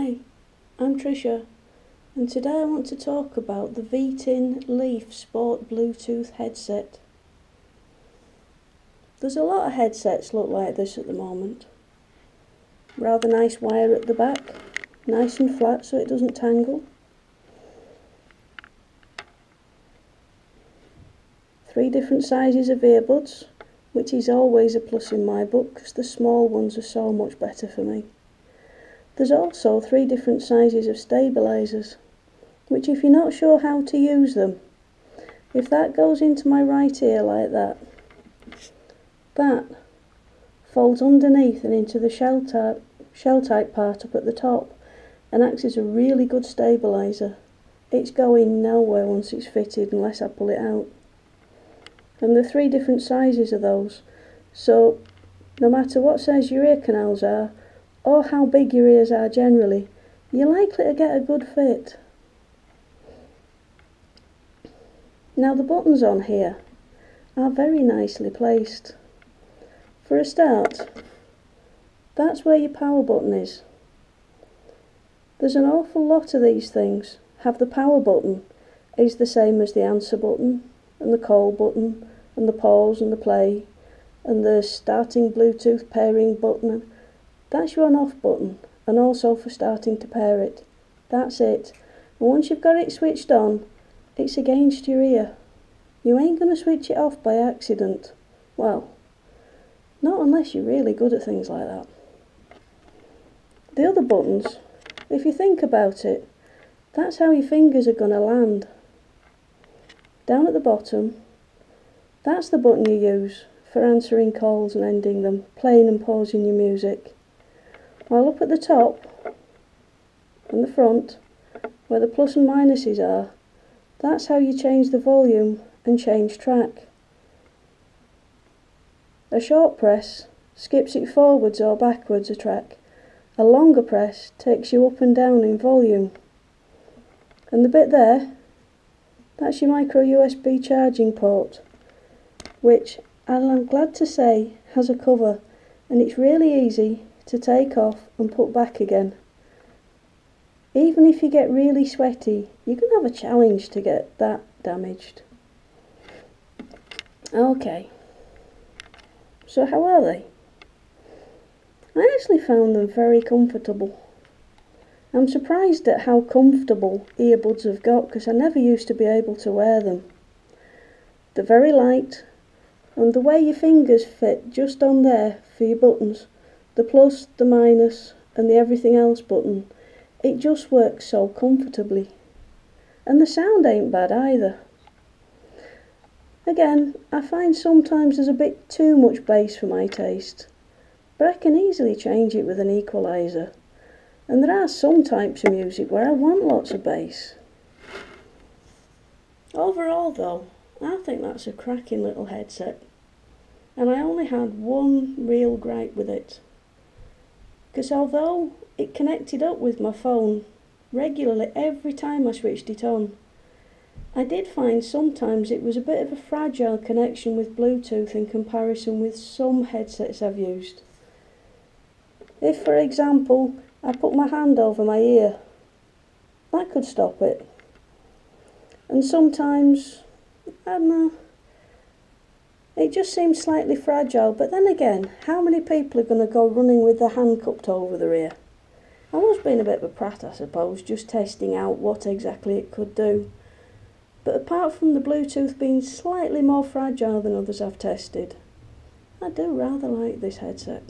Hi, I'm Tricia, and today I want to talk about the VTin Leaf Sport Bluetooth headset. There's a lot of headsets look like this at the moment. Rather nice wire at the back, nice and flat so it doesn't tangle. 3 different sizes of earbuds, which is always a plus in my book because the small ones are so much better for me. There's also 3 different sizes of stabilisers, which if you're not sure how to use them, if that goes into my right ear like that, that folds underneath and into the shell type part up at the top and acts as a really good stabiliser. It's going nowhere once it's fitted unless I pull it out. And there are 3 different sizes of those, so no matter what size your ear canals are, or how big your ears are generally, you're likely to get a good fit. Now the buttons on here are very nicely placed. For a start, that's where your power button is. There's an awful lot of these things have the power button is the same as the answer button and the call button and the pause and the play and the starting Bluetooth pairing button. That's your on-off button, and also for starting to pair it. That's it. And once you've got it switched on, it's against your ear. You ain't going to switch it off by accident. Well, not unless you're really good at things like that. The other buttons, if you think about it, that's how your fingers are going to land. Down at the bottom, that's the button you use for answering calls and ending them, playing and pausing your music. While up at the top and the front, where the plus and minuses are, that's how you change the volume and change track. A short press skips it forwards or backwards a track. A longer press takes you up and down in volume. And the bit there, that's your micro USB charging port, which I'm glad to say has a cover, and it's really easy to take off and put back again. Even if you get really sweaty, you can have a challenge to get that damaged. Okay, so how are they? I actually found them very comfortable. I'm surprised at how comfortable earbuds have got because I never used to be able to wear them. They're very light, and the way your fingers fit just on there for your buttons, the plus, the minus and the everything else button, it just works so comfortably. And the sound ain't bad either. Again, I find sometimes there's a bit too much bass for my taste, but I can easily change it with an equaliser. And there are some types of music where I want lots of bass. Overall though, I think that's a cracking little headset. And I only had one real gripe with it. Because although it connected up with my phone regularly every time I switched it on, I did find sometimes it was a bit of a fragile connection with Bluetooth in comparison with some headsets I've used. If, for example, I put my hand over my ear, that could stop it. And sometimes, I don't know, it just seems slightly fragile, but then again, how many people are going to go running with their hand cupped over their ear? I was being a bit of a prat, I suppose, just testing out what exactly it could do. But apart from the Bluetooth being slightly more fragile than others I've tested, I do rather like this headset.